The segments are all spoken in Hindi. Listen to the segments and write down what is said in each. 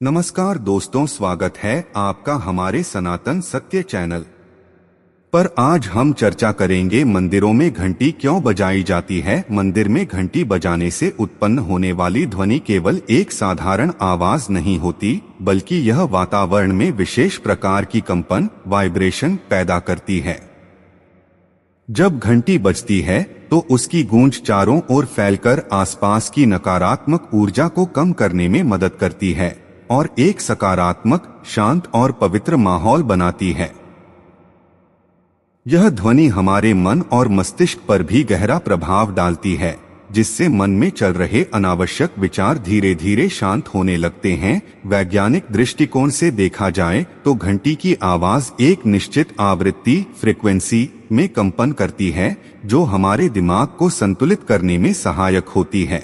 नमस्कार दोस्तों, स्वागत है आपका हमारे सनातन सत्य चैनल पर। आज हम चर्चा करेंगे मंदिरों में घंटी क्यों बजाई जाती है। मंदिर में घंटी बजाने से उत्पन्न होने वाली ध्वनि केवल एक साधारण आवाज नहीं होती, बल्कि यह वातावरण में विशेष प्रकार की कंपन वाइब्रेशन पैदा करती है। जब घंटी बजती है तो उसकी गूंज चारों ओर फैलकर आसपास की नकारात्मक ऊर्जा को कम करने में मदद करती है और एक सकारात्मक, शांत और पवित्र माहौल बनाती है। यह ध्वनि हमारे मन और मस्तिष्क पर भी गहरा प्रभाव डालती है, जिससे मन में चल रहे अनावश्यक विचार धीरे धीरे शांत होने लगते हैं। वैज्ञानिक दृष्टिकोण से देखा जाए तो घंटी की आवाज एक निश्चित आवृत्ति फ्रीक्वेंसी में कंपन करती है, जो हमारे दिमाग को संतुलित करने में सहायक होती है।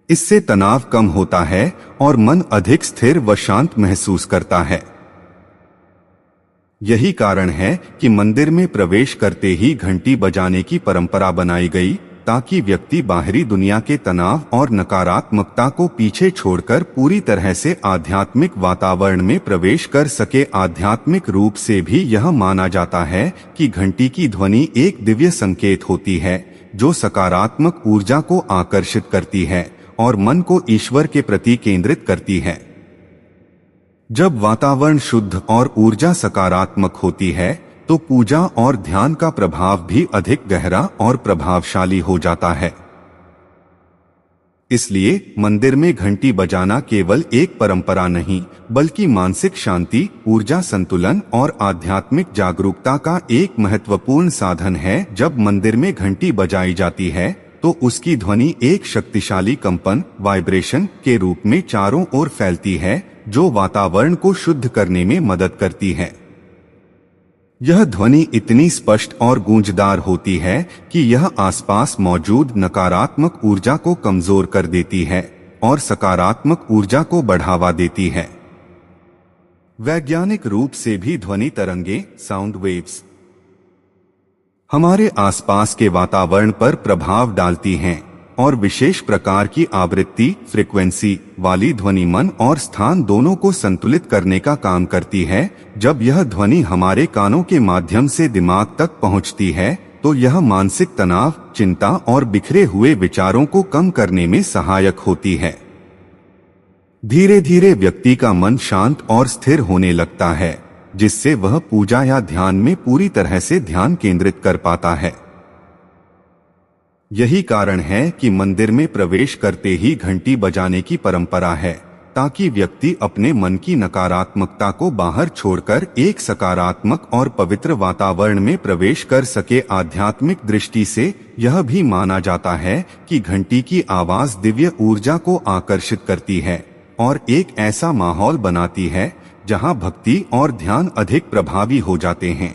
इससे तनाव कम होता है और मन अधिक स्थिर व शांत महसूस करता है। यही कारण है कि मंदिर में प्रवेश करते ही घंटी बजाने की परंपरा बनाई गई, ताकि व्यक्ति बाहरी दुनिया के तनाव और नकारात्मकता को पीछे छोड़कर पूरी तरह से आध्यात्मिक वातावरण में प्रवेश कर सके। आध्यात्मिक रूप से भी यह माना जाता है कि घंटी की ध्वनि एक दिव्य संकेत होती है, जो सकारात्मक ऊर्जा को आकर्षित करती है और मन को ईश्वर के प्रति केंद्रित करती है। जब वातावरण शुद्ध और ऊर्जा सकारात्मक होती है तो पूजा और ध्यान का प्रभाव भी अधिक गहरा और प्रभावशाली हो जाता है। इसलिए मंदिर में घंटी बजाना केवल एक परंपरा नहीं, बल्कि मानसिक शांति, ऊर्जा संतुलन और आध्यात्मिक जागरूकता का एक महत्वपूर्ण साधन है। जब मंदिर में घंटी बजाई जाती है तो उसकी ध्वनि एक शक्तिशाली कंपन वाइब्रेशन के रूप में चारों ओर फैलती है, जो वातावरण को शुद्ध करने में मदद करती है। यह ध्वनि इतनी स्पष्ट और गूंजदार होती है कि यह आसपास मौजूद नकारात्मक ऊर्जा को कमजोर कर देती है और सकारात्मक ऊर्जा को बढ़ावा देती है। वैज्ञानिक रूप से भी ध्वनि तरंगे साउंड वेव्स हमारे आसपास के वातावरण पर प्रभाव डालती हैं और विशेष प्रकार की आवृत्ति फ्रीक्वेंसी वाली ध्वनि मन और स्थान दोनों को संतुलित करने का काम करती है। जब यह ध्वनि हमारे कानों के माध्यम से दिमाग तक पहुंचती है तो यह मानसिक तनाव, चिंता और बिखरे हुए विचारों को कम करने में सहायक होती है। धीरे धीरे व्यक्ति का मन शांत और स्थिर होने लगता है, जिससे वह पूजा या ध्यान में पूरी तरह से ध्यान केंद्रित कर पाता है। यही कारण है कि मंदिर में प्रवेश करते ही घंटी बजाने की परंपरा है, ताकि व्यक्ति अपने मन की नकारात्मकता को बाहर छोड़कर एक सकारात्मक और पवित्र वातावरण में प्रवेश कर सके। आध्यात्मिक दृष्टि से यह भी माना जाता है कि घंटी की आवाज दिव्य ऊर्जा को आकर्षित करती है और एक ऐसा माहौल बनाती है जहां भक्ति और ध्यान अधिक प्रभावी हो जाते हैं।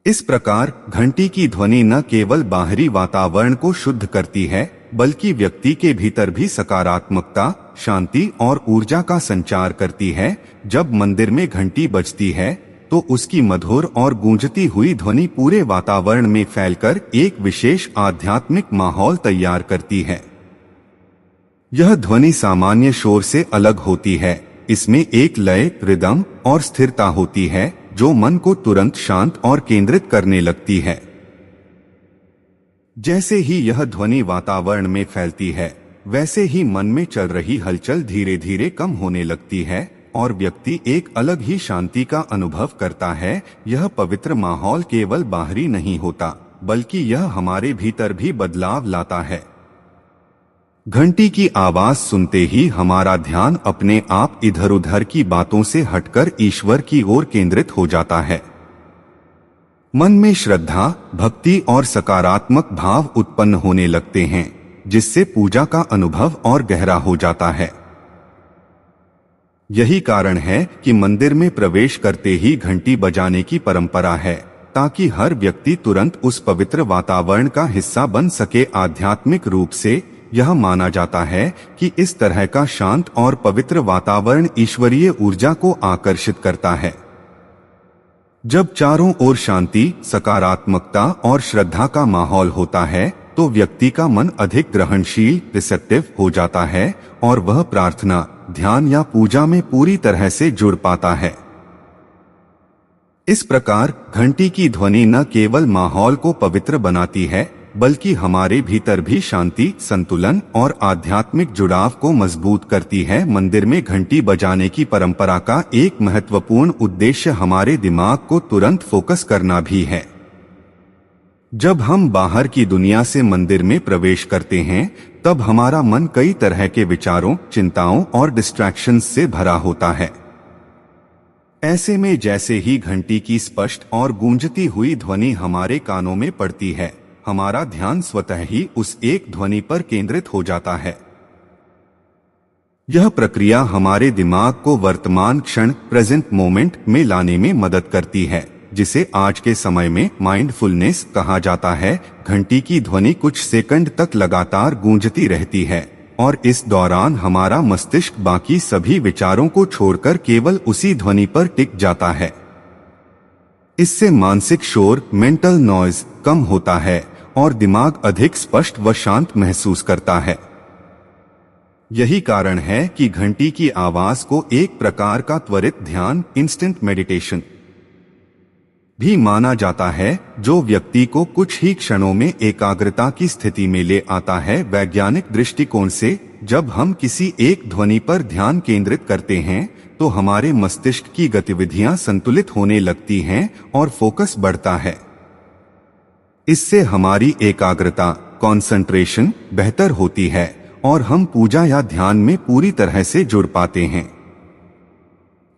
इस प्रकार घंटी की ध्वनि न केवल बाहरी वातावरण को शुद्ध करती है, बल्कि व्यक्ति के भीतर भी सकारात्मकता, शांति और ऊर्जा का संचार करती है। जब मंदिर में घंटी बजती है तो उसकी मधुर और गूंजती हुई ध्वनि पूरे वातावरण में फैलकर एक विशेष आध्यात्मिक माहौल तैयार करती है। यह ध्वनि सामान्य शोर से अलग होती है। इसमें एक लय, रिदम और स्थिरता होती है, जो मन को तुरंत शांत और केंद्रित करने लगती है। जैसे ही यह ध्वनि वातावरण में फैलती है, वैसे ही मन में चल रही हलचल धीरे धीरे कम होने लगती है और व्यक्ति एक अलग ही शांति का अनुभव करता है। यह पवित्र माहौल केवल बाहरी नहीं होता, बल्कि यह हमारे भीतर भी बदलाव लाता है। घंटी की आवाज सुनते ही हमारा ध्यान अपने आप इधर उधर की बातों से हटकर ईश्वर की ओर केंद्रित हो जाता है। मन में श्रद्धा, भक्ति और सकारात्मक भाव उत्पन्न होने लगते हैं, जिससे पूजा का अनुभव और गहरा हो जाता है। यही कारण है कि मंदिर में प्रवेश करते ही घंटी बजाने की परंपरा है, ताकि हर व्यक्ति तुरंत उस पवित्र वातावरण का हिस्सा बन सके। आध्यात्मिक रूप से यह माना जाता है कि इस तरह का शांत और पवित्र वातावरण ईश्वरीय ऊर्जा को आकर्षित करता है। जब चारों ओर शांति, सकारात्मकता और श्रद्धा का माहौल होता है तो व्यक्ति का मन अधिक ग्रहणशील रिसेप्टिव हो जाता है और वह प्रार्थना, ध्यान या पूजा में पूरी तरह से जुड़ पाता है। इस प्रकार घंटी की ध्वनि न केवल माहौल को पवित्र बनाती है, बल्कि हमारे भीतर भी शांति, संतुलन और आध्यात्मिक जुड़ाव को मजबूत करती है। मंदिर में घंटी बजाने की परंपरा का एक महत्वपूर्ण उद्देश्य हमारे दिमाग को तुरंत फोकस करना भी है। जब हम बाहर की दुनिया से मंदिर में प्रवेश करते हैं, तब हमारा मन कई तरह के विचारों, चिंताओं और डिस्ट्रैक्शंस से भरा होता है। ऐसे में जैसे ही घंटी की स्पष्ट और गूंजती हुई ध्वनि हमारे कानों में पड़ती है, हमारा ध्यान स्वतः ही उस एक ध्वनि पर केंद्रित हो जाता है। यह प्रक्रिया हमारे दिमाग को वर्तमान क्षण, प्रेजेंट मोमेंट में लाने में मदद करती है, जिसे आज के समय में माइंडफुलनेस कहा जाता है। घंटी की ध्वनि कुछ सेकंड तक लगातार गूंजती रहती है और इस दौरान हमारा मस्तिष्क बाकी सभी विचारों को छोड़कर केवल उसी ध्वनि पर टिक जाता है। इससे मानसिक शोर, मेंटल नॉइज कम होता है और दिमाग अधिक स्पष्ट व शांत महसूस करता है। यही कारण है कि घंटी की आवाज को एक प्रकार का त्वरित ध्यान, इंस्टेंट मेडिटेशन भी माना जाता है, जो व्यक्ति को कुछ ही क्षणों में एकाग्रता की स्थिति में ले आता है। वैज्ञानिक दृष्टिकोण से जब हम किसी एक ध्वनि पर ध्यान केंद्रित करते हैं, तो हमारे मस्तिष्क की गतिविधियां संतुलित होने लगती हैं और फोकस बढ़ता है। इससे हमारी एकाग्रता, कंसंट्रेशन बेहतर होती है और हम पूजा या ध्यान में पूरी तरह से जुड़ पाते हैं।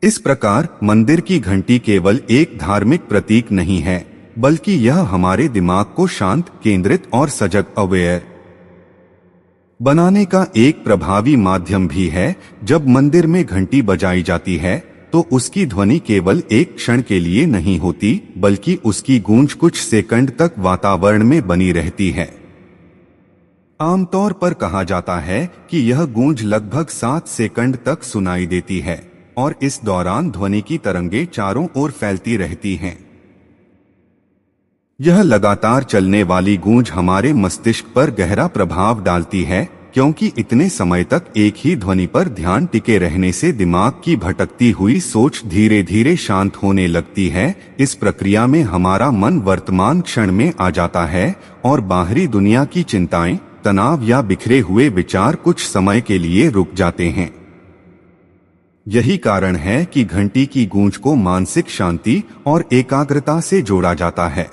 इस प्रकार मंदिर की घंटी केवल एक धार्मिक प्रतीक नहीं है, बल्कि यह हमारे दिमाग को शांत, केंद्रित और सजग, अवेयर बनाने का एक प्रभावी माध्यम भी है। जब मंदिर में घंटी बजाई जाती है, तो उसकी ध्वनि केवल एक क्षण के लिए नहीं होती, बल्कि उसकी गूंज कुछ सेकंड तक वातावरण में बनी रहती है। आमतौर पर कहा जाता है कि यह गूंज लगभग 7 सेकंड तक सुनाई देती है और इस दौरान ध्वनि की तरंगें चारों ओर फैलती रहती हैं। यह लगातार चलने वाली गूंज हमारे मस्तिष्क पर गहरा प्रभाव डालती है, क्योंकि इतने समय तक एक ही ध्वनि पर ध्यान टिके रहने से दिमाग की भटकती हुई सोच धीरे धीरे शांत होने लगती है। इस प्रक्रिया में हमारा मन वर्तमान क्षण में आ जाता है और बाहरी दुनिया की चिंताएं, तनाव या बिखरे हुए विचार कुछ समय के लिए रुक जाते हैं। यही कारण है कि घंटी की गूंज को मानसिक शांति और एकाग्रता से जोड़ा जाता है।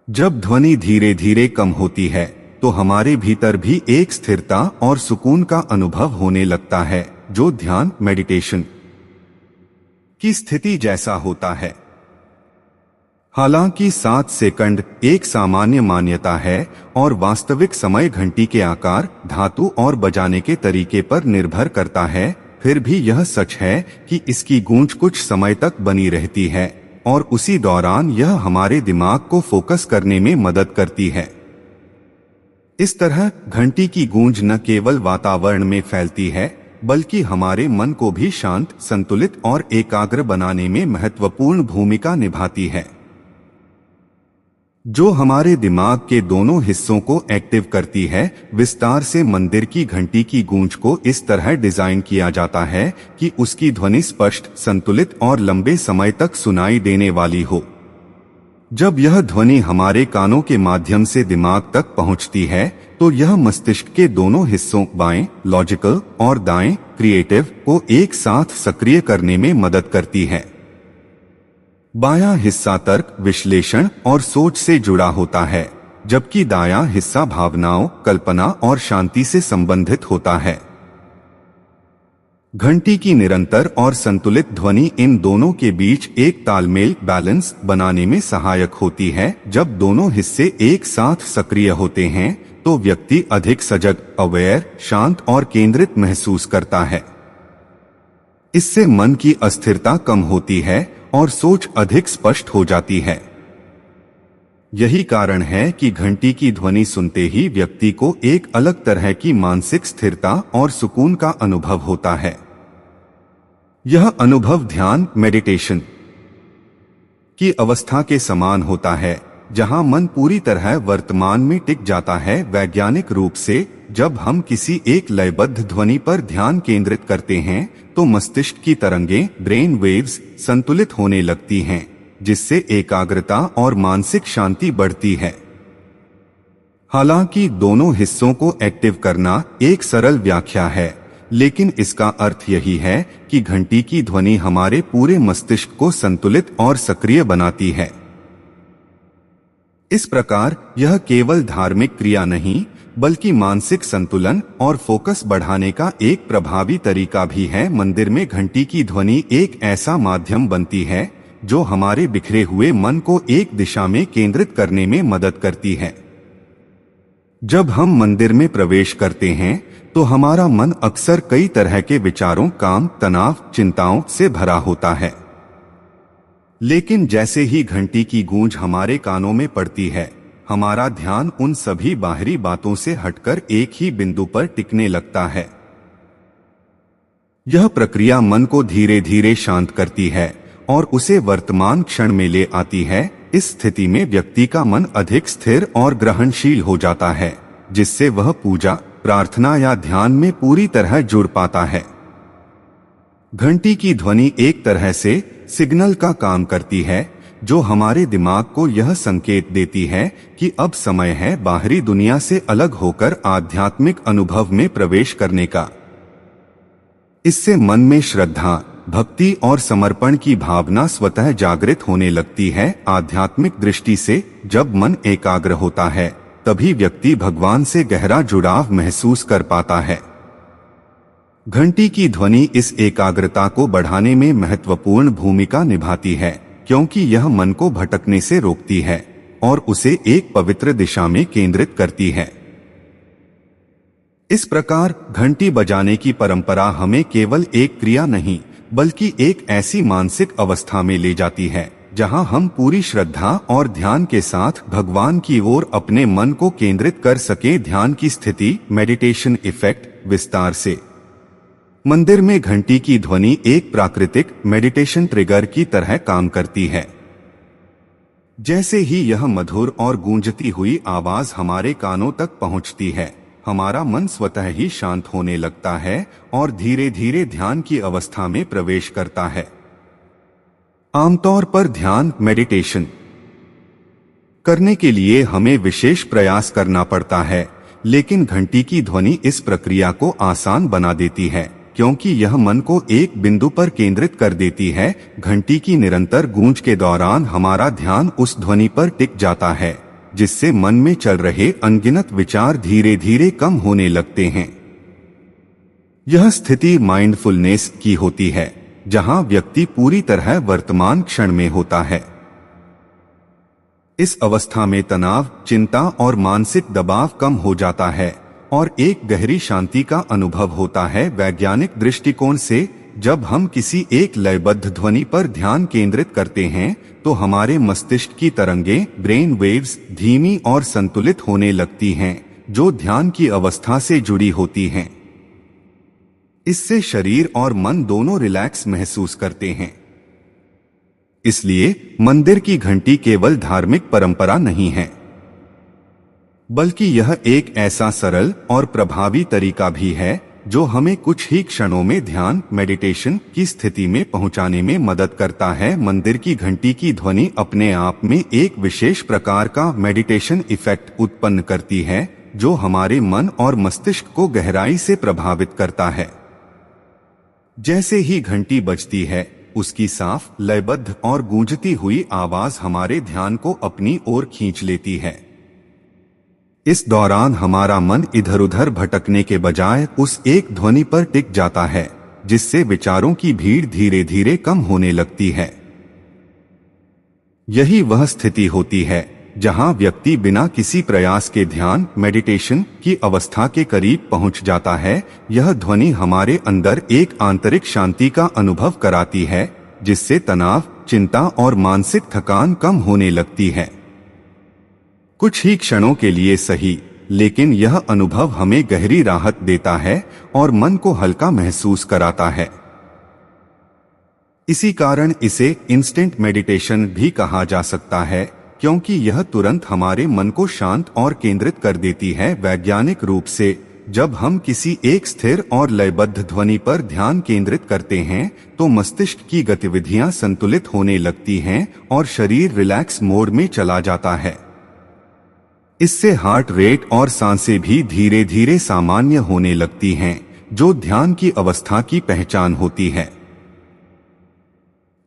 जब ध्वनि धीरे धीरे कम होती है, तो हमारे भीतर भी एक स्थिरता और सुकून का अनुभव होने लगता है, जो ध्यान, मेडिटेशन की स्थिति जैसा होता है। हालांकि 7 सेकंड एक सामान्य मान्यता है और वास्तविक समय घंटी के आकार, धातु और बजाने के तरीके पर निर्भर करता है, फिर भी यह सच है कि इसकी गूंज कुछ समय तक बनी रहती है और उसी दौरान यह हमारे दिमाग को फोकस करने में मदद करती है। इस तरह घंटी की गूंज न केवल वातावरण में फैलती है, बल्कि हमारे मन को भी शांत, संतुलित और एकाग्र बनाने में महत्वपूर्ण भूमिका निभाती है, जो हमारे दिमाग के दोनों हिस्सों को एक्टिव करती है। विस्तार से मंदिर की घंटी की गूंज को इस तरह डिजाइन किया जाता है कि उसकी ध्वनि स्पष्ट, संतुलित और लंबे समय तक सुनाई देने वाली हो। जब यह ध्वनि हमारे कानों के माध्यम से दिमाग तक पहुंचती है, तो यह मस्तिष्क के दोनों हिस्सों, बाएं लॉजिकल और दाएं क्रिएटिव, को एक साथ सक्रिय करने में मदद करती है। बायां हिस्सा तर्क, विश्लेषण और सोच से जुड़ा होता है, जबकि दायां हिस्सा भावनाओं, कल्पना और शांति से संबंधित होता है। घंटी की निरंतर और संतुलित ध्वनि इन दोनों के बीच एक तालमेल, बैलेंस बनाने में सहायक होती है। जब दोनों हिस्से एक साथ सक्रिय होते हैं, तो व्यक्ति अधिक सजग, अवेयर, शांत और केंद्रित महसूस करता है। इससे मन की अस्थिरता कम होती है और सोच अधिक स्पष्ट हो जाती है। यही कारण है कि घंटी की ध्वनि सुनते ही व्यक्ति को एक अलग तरह की मानसिक स्थिरता और सुकून का अनुभव होता है। यह अनुभव ध्यान, मेडिटेशन की अवस्था के समान होता है, जहां मन पूरी तरह वर्तमान में टिक जाता है। वैज्ञानिक रूप से जब हम किसी एक लयबद्ध ध्वनि पर ध्यान केंद्रित करते हैं तो मस्तिष्क की तरंगें ब्रेन वेव्स संतुलित होने लगती हैं, जिससे एकाग्रता और मानसिक शांति बढ़ती है। हालांकि दोनों हिस्सों को एक्टिव करना एक सरल व्याख्या है, लेकिन इसका अर्थ यही है कि घंटी की ध्वनि हमारे पूरे मस्तिष्क को संतुलित और सक्रिय बनाती है। इस प्रकार यह केवल धार्मिक क्रिया नहीं, बल्कि मानसिक संतुलन और फोकस बढ़ाने का एक प्रभावी तरीका भी है। मंदिर में घंटी की ध्वनि एक ऐसा माध्यम बनती है जो हमारे बिखरे हुए मन को एक दिशा में केंद्रित करने में मदद करती है। जब हम मंदिर में प्रवेश करते हैं तो हमारा मन अक्सर कई तरह के विचारों, काम, तनाव, चिंताओं से भरा होता है। लेकिन जैसे ही घंटी की गूंज हमारे कानों में पड़ती है, हमारा ध्यान उन सभी बाहरी बातों से हटकर एक ही बिंदु पर टिकने लगता है। यह प्रक्रिया मन को धीरे धीरे शांत करती है और उसे वर्तमान क्षण में ले आती है। इस स्थिति में व्यक्ति का मन अधिक स्थिर और ग्रहणशील हो जाता है, जिससे वह पूजा, प्रार्थना या ध्यान में पूरी तरह जुड़ पाता है। घंटी की ध्वनि एक तरह से सिग्नल का काम करती है, जो हमारे दिमाग को यह संकेत देती है कि अब समय है बाहरी दुनिया से अलग होकर आध्यात्मिक अनुभव में प्रवेश करने का। इससे मन में श्रद्धा, भक्ति और समर्पण की भावना स्वतः जागृत होने लगती है। आध्यात्मिक दृष्टि से जब मन एकाग्र होता है, तभी व्यक्ति भगवान से गहरा जुड़ाव महसूस कर पाता है। घंटी की ध्वनि इस एकाग्रता को बढ़ाने में महत्वपूर्ण भूमिका निभाती है, क्योंकि यह मन को भटकने से रोकती है और उसे एक पवित्र दिशा में केंद्रित करती है। इस प्रकार घंटी बजाने की परंपरा हमें केवल एक क्रिया नहीं, बल्कि एक ऐसी मानसिक अवस्था में ले जाती है जहां हम पूरी श्रद्धा और ध्यान के साथ भगवान की ओर अपने मन को केंद्रित कर सके। ध्यान की स्थिति, मेडिटेशन इफेक्ट। विस्तार से मंदिर में घंटी की ध्वनि एक प्राकृतिक मेडिटेशन ट्रिगर की तरह काम करती है। जैसे ही यह मधुर और गूंजती हुई आवाज हमारे कानों तक पहुंचती है, हमारा मन स्वतः ही शांत होने लगता है और धीरे धीरे ध्यान की अवस्था में प्रवेश करता है। आमतौर पर ध्यान, मेडिटेशन करने के लिए हमें विशेष प्रयास करना पड़ता है, लेकिन घंटी की ध्वनि इस प्रक्रिया को आसान बना देती है, क्योंकि यह मन को एक बिंदु पर केंद्रित कर देती है। घंटी की निरंतर गूंज के दौरान हमारा ध्यान उस ध्वनि पर टिक जाता है, जिससे मन में चल रहे अनगिनत विचार धीरे धीरे कम होने लगते हैं। यह स्थिति माइंडफुलनेस की होती है, जहां व्यक्ति पूरी तरह वर्तमान क्षण में होता है। इस अवस्था में तनाव, चिंता और मानसिक दबाव कम हो जाता है और एक गहरी शांति का अनुभव होता है। वैज्ञानिक दृष्टिकोण से जब हम किसी एक लयबद्ध ध्वनि पर ध्यान केंद्रित करते हैं तो हमारे मस्तिष्क की तरंगें, ब्रेन वेव्स, धीमी और संतुलित होने लगती हैं, जो ध्यान की अवस्था से जुड़ी होती हैं। इससे शरीर और मन दोनों रिलैक्स महसूस करते हैं। इसलिए मंदिर की घंटी केवल धार्मिक परंपरा नहीं है, बल्कि यह एक ऐसा सरल और प्रभावी तरीका भी है जो हमें कुछ ही क्षणों में ध्यान, मेडिटेशन की स्थिति में पहुंचाने में मदद करता है। मंदिर की घंटी की ध्वनि अपने आप में एक विशेष प्रकार का मेडिटेशन इफेक्ट उत्पन्न करती है, जो हमारे मन और मस्तिष्क को गहराई से प्रभावित करता है। जैसे ही घंटी बजती है, उसकी साफ, लयबद्ध और गूंजती हुई आवाज हमारे ध्यान को अपनी ओर खींच लेती है। इस दौरान हमारा मन इधर उधर भटकने के बजाय उस एक ध्वनि पर टिक जाता है, जिससे विचारों की भीड़ धीरे धीरे कम होने लगती है। यही वह स्थिति होती है जहां व्यक्ति बिना किसी प्रयास के ध्यान, मेडिटेशन की अवस्था के करीब पहुंच जाता है। यह ध्वनि हमारे अंदर एक आंतरिक शांति का अनुभव कराती है, जिससे तनाव, चिंता और मानसिक थकान कम होने लगती है। कुछ ही क्षणों के लिए सही, लेकिन यह अनुभव हमें गहरी राहत देता है और मन को हल्का महसूस कराता है। इसी कारण इसे इंस्टेंट मेडिटेशन भी कहा जा सकता है, क्योंकि यह तुरंत हमारे मन को शांत और केंद्रित कर देती है। वैज्ञानिक रूप से जब हम किसी एक स्थिर और लयबद्ध ध्वनि पर ध्यान केंद्रित करते हैं तो मस्तिष्क की गतिविधियां संतुलित होने लगती हैं और शरीर रिलैक्स मोड में चला जाता है। इससे हार्ट रेट और सांसें भी धीरे धीरे सामान्य होने लगती हैं, जो ध्यान की अवस्था की पहचान होती है।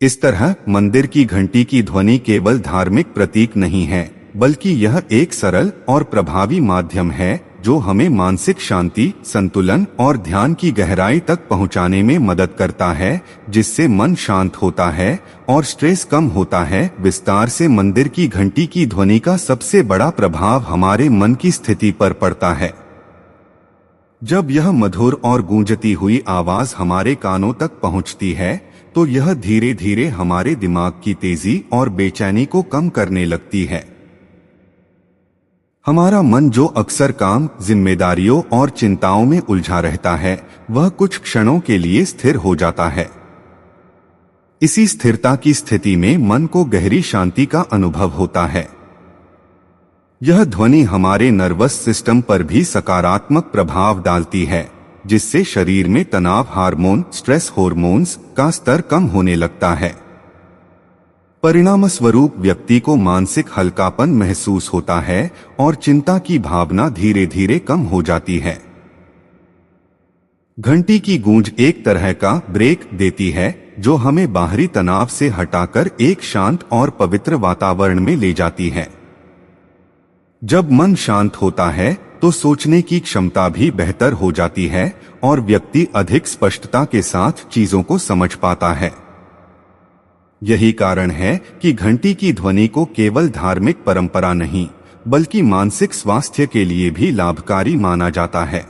इस तरह मंदिर की घंटी की ध्वनि केवल धार्मिक प्रतीक नहीं है, बल्कि यह एक सरल और प्रभावी माध्यम है जो हमें मानसिक शांति, संतुलन और ध्यान की गहराई तक पहुंचाने में मदद करता है, जिससे मन शांत होता है और स्ट्रेस कम होता है। विस्तार से मंदिर की घंटी की ध्वनि का सबसे बड़ा प्रभाव हमारे मन की स्थिति पर पड़ता है। जब यह मधुर और गूंजती हुई आवाज हमारे कानों तक पहुंचती है तो यह धीरे धीरे हमारे दिमाग की तेजी और बेचैनी को कम करने लगती है। हमारा मन जो अक्सर काम, जिम्मेदारियों और चिंताओं में उलझा रहता है, वह कुछ क्षणों के लिए स्थिर हो जाता है। इसी स्थिरता की स्थिति में मन को गहरी शांति का अनुभव होता है। यह ध्वनि हमारे नर्वस सिस्टम पर भी सकारात्मक प्रभाव डालती है, जिससे शरीर में तनाव हार्मोन, स्ट्रेस हार्मोन्स का स्तर कम होने लगता है। परिणामस्वरूप व्यक्ति को मानसिक हल्कापन महसूस होता है और चिंता की भावना धीरे धीरे कम हो जाती है। घंटी की गूंज एक तरह का ब्रेक देती है, जो हमें बाहरी तनाव से हटाकर एक शांत और पवित्र वातावरण में ले जाती है। जब मन शांत होता है तो सोचने की क्षमता भी बेहतर हो जाती है और व्यक्ति अधिक स्पष्टता के साथ चीजों को समझ पाता है। यही कारण है कि घंटी की ध्वनि को केवल धार्मिक परंपरा नहीं, बल्कि मानसिक स्वास्थ्य के लिए भी लाभकारी माना जाता है।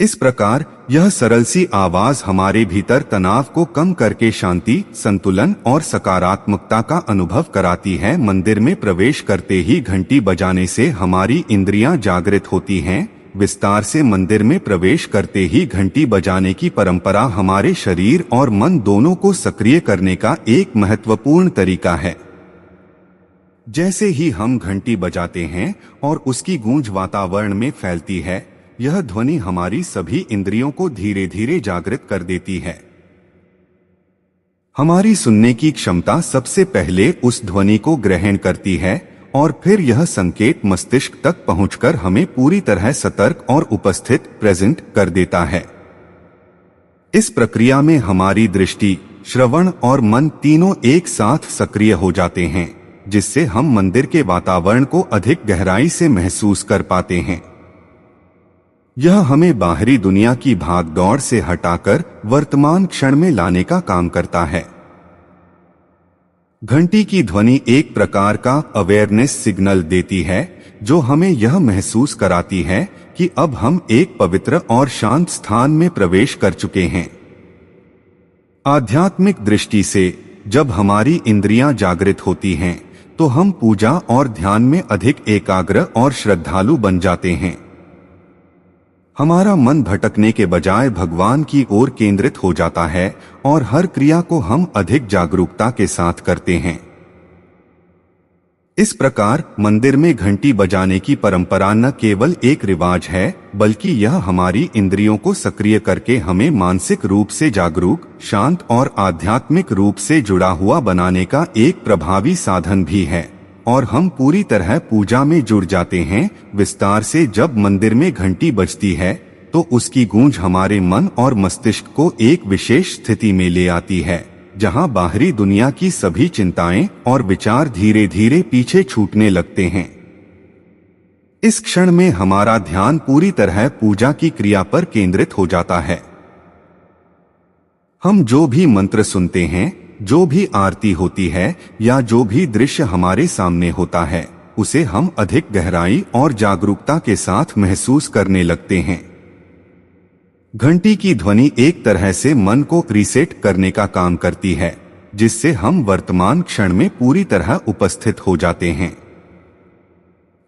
इस प्रकार यह सरल सी आवाज हमारे भीतर तनाव को कम करके शांति, संतुलन और सकारात्मकता का अनुभव कराती है। मंदिर में प्रवेश करते ही घंटी बजाने से हमारी इंद्रियां जागृत होती हैं। विस्तार से मंदिर में प्रवेश करते ही घंटी बजाने की परंपरा हमारे शरीर और मन दोनों को सक्रिय करने का एक महत्वपूर्ण तरीका है। जैसे ही हम घंटी बजाते हैं और उसकी गूंज वातावरण में फैलती है, यह ध्वनि हमारी सभी इंद्रियों को धीरे धीरे जागृत कर देती है। हमारी सुनने की क्षमता सबसे पहले उस ध्वनि को ग्रहण करती है और फिर यह संकेत मस्तिष्क तक पहुंचकर हमें पूरी तरह सतर्क और उपस्थित प्रेजेंट कर देता है। इस प्रक्रिया में हमारी दृष्टि, श्रवण और मन तीनों एक साथ सक्रिय हो जाते हैं, जिससे हम मंदिर के वातावरण को अधिक गहराई से महसूस कर पाते हैं। यह हमें बाहरी दुनिया की भागदौड़ से हटाकर वर्तमान क्षण में लाने का काम करता है। घंटी की ध्वनि एक प्रकार का अवेयरनेस सिग्नल देती है, जो हमें यह महसूस कराती है कि अब हम एक पवित्र और शांत स्थान में प्रवेश कर चुके हैं। आध्यात्मिक दृष्टि से जब हमारी इंद्रियां जागृत होती हैं, तो हम पूजा और ध्यान में अधिक एकाग्र और श्रद्धालु बन जाते हैं। हमारा मन भटकने के बजाय भगवान की ओर केंद्रित हो जाता है और हर क्रिया को हम अधिक जागरूकता के साथ करते हैं। इस प्रकार मंदिर में घंटी बजाने की परंपरा न केवल एक रिवाज है, बल्कि यह हमारी इंद्रियों को सक्रिय करके हमें मानसिक रूप से जागरूक, शांत और आध्यात्मिक रूप से जुड़ा हुआ बनाने का एक प्रभावी साधन भी है और हम पूरी तरह पूजा में जुड़ जाते हैं। विस्तार से जब मंदिर में घंटी बजती है तो उसकी गूंज हमारे मन और मस्तिष्क को एक विशेष स्थिति में ले आती है, जहां बाहरी दुनिया की सभी चिंताएं और विचार धीरे धीरे पीछे छूटने लगते हैं। इस क्षण में हमारा ध्यान पूरी तरह पूजा की क्रिया पर केंद्रित हो जाता है। हम जो भी मंत्र सुनते हैं, जो भी आरती होती है या जो भी दृश्य हमारे सामने होता है, उसे हम अधिक गहराई और जागरूकता के साथ महसूस करने लगते हैं। घंटी की ध्वनि एक तरह से मन को रीसेट करने का काम करती है, जिससे हम वर्तमान क्षण में पूरी तरह उपस्थित हो जाते हैं।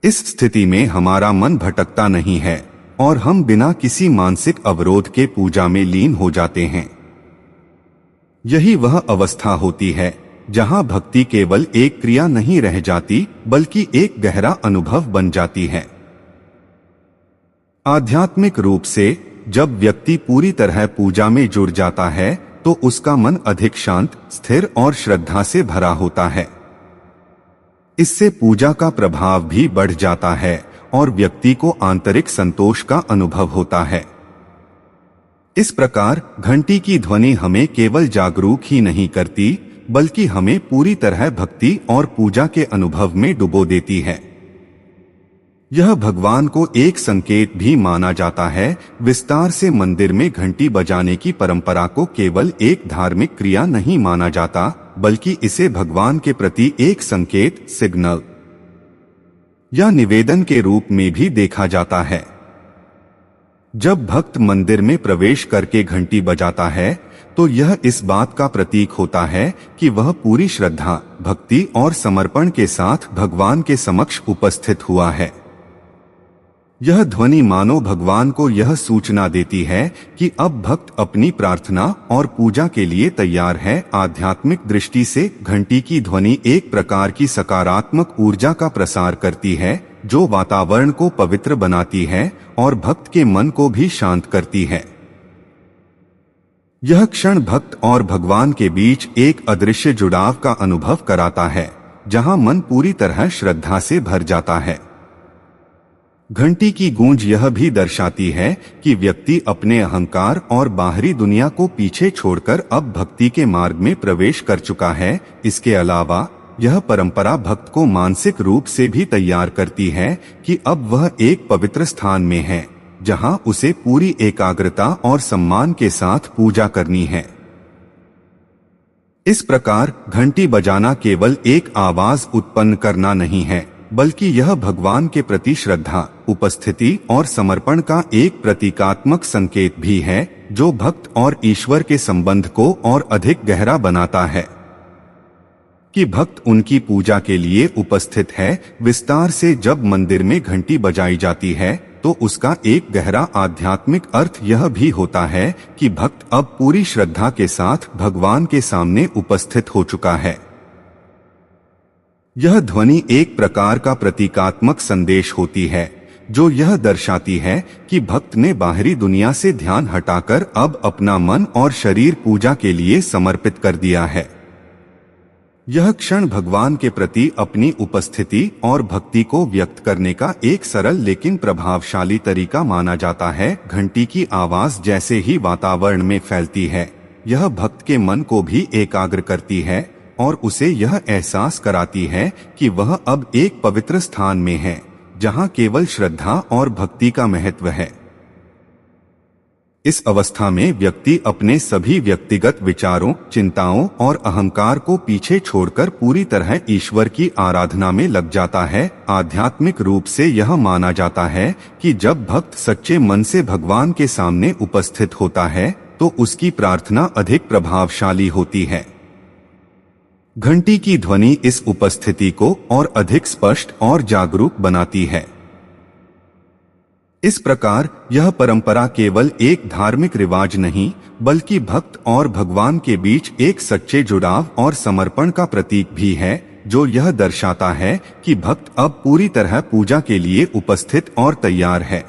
इस स्थिति में हमारा मन भटकता नहीं है और हम बिना किसी मानसिक अवरोध के पूजा में लीन हो जाते हैं। यही वह अवस्था होती है जहां भक्ति केवल एक क्रिया नहीं रह जाती बल्कि एक गहरा अनुभव बन जाती है। आध्यात्मिक रूप से जब व्यक्ति पूरी तरह पूजा में जुड़ जाता है तो उसका मन अधिक शांत, स्थिर और श्रद्धा से भरा होता है। इससे पूजा का प्रभाव भी बढ़ जाता है और व्यक्ति को आंतरिक संतोष का अनुभव होता है। इस प्रकार घंटी की ध्वनि हमें केवल जागरूक ही नहीं करती बल्कि हमें पूरी तरह भक्ति और पूजा के अनुभव में डुबो देती है। यह भगवान को एक संकेत भी माना जाता है। विस्तार से मंदिर में घंटी बजाने की परंपरा को केवल एक धार्मिक क्रिया नहीं माना जाता बल्कि इसे भगवान के प्रति एक संकेत, सिग्नल या निवेदन के रूप में भी देखा जाता है। जब भक्त मंदिर में प्रवेश करके घंटी बजाता है तो यह इस बात का प्रतीक होता है कि वह पूरी श्रद्धा, भक्ति और समर्पण के साथ भगवान के समक्ष उपस्थित हुआ है। यह ध्वनि मानो भगवान को यह सूचना देती है कि अब भक्त अपनी प्रार्थना और पूजा के लिए तैयार है। आध्यात्मिक दृष्टि से घंटी की ध्वनि एक प्रकार की सकारात्मक ऊर्जा का प्रसार करती है जो वातावरण को पवित्र बनाती है और भक्त के मन को भी शांत करती है। यह क्षण भक्त और भगवान के बीच एक अदृश्य जुड़ाव का अनुभव कराता है, जहां मन पूरी तरह श्रद्धा से भर जाता है। घंटी की गूंज यह भी दर्शाती है कि व्यक्ति अपने अहंकार और बाहरी दुनिया को पीछे छोड़कर अब भक्ति के मार्ग में प्रवेश कर चुका है। इसके अलावा यह परंपरा भक्त को मानसिक रूप से भी तैयार करती है कि अब वह एक पवित्र स्थान में है, जहां उसे पूरी एकाग्रता और सम्मान के साथ पूजा करनी है। इस प्रकार घंटी बजाना केवल एक आवाज उत्पन्न करना नहीं है बल्कि यह भगवान के प्रति श्रद्धा, उपस्थिति और समर्पण का एक प्रतीकात्मक संकेत भी है जो भक्त और ईश्वर के संबंध को और अधिक गहरा बनाता है कि भक्त उनकी पूजा के लिए उपस्थित है। विस्तार से जब मंदिर में घंटी बजाई जाती है तो उसका एक गहरा आध्यात्मिक अर्थ यह भी होता है कि भक्त अब पूरी श्रद्धा के साथ भगवान के सामने उपस्थित हो चुका है। यह ध्वनि एक प्रकार का प्रतीकात्मक संदेश होती है जो यह दर्शाती है कि भक्त ने बाहरी दुनिया से ध्यान हटाकर अब अपना मन और शरीर पूजा के लिए समर्पित कर दिया है। यह क्षण भगवान के प्रति अपनी उपस्थिति और भक्ति को व्यक्त करने का एक सरल लेकिन प्रभावशाली तरीका माना जाता है। घंटी की आवाज जैसे ही वातावरण में फैलती है, यह भक्त के मन को भी एकाग्र करती है और उसे यह एहसास कराती है कि वह अब एक पवित्र स्थान में है, जहां केवल श्रद्धा और भक्ति का महत्व है। इस अवस्था में व्यक्ति अपने सभी व्यक्तिगत विचारों, चिंताओं और अहंकार को पीछे छोड़कर पूरी तरह ईश्वर की आराधना में लग जाता है। आध्यात्मिक रूप से यह माना जाता है कि जब भक्त सच्चे मन से भगवान के सामने उपस्थित होता है तो उसकी प्रार्थना अधिक प्रभावशाली होती है। घंटी की ध्वनि इस उपस्थिति को और अधिक स्पष्ट और जागरूक बनाती है। इस प्रकार यह परंपरा केवल एक धार्मिक रिवाज नहीं बल्कि भक्त और भगवान के बीच एक सच्चे जुड़ाव और समर्पण का प्रतीक भी है, जो यह दर्शाता है कि भक्त अब पूरी तरह पूजा के लिए उपस्थित और तैयार है।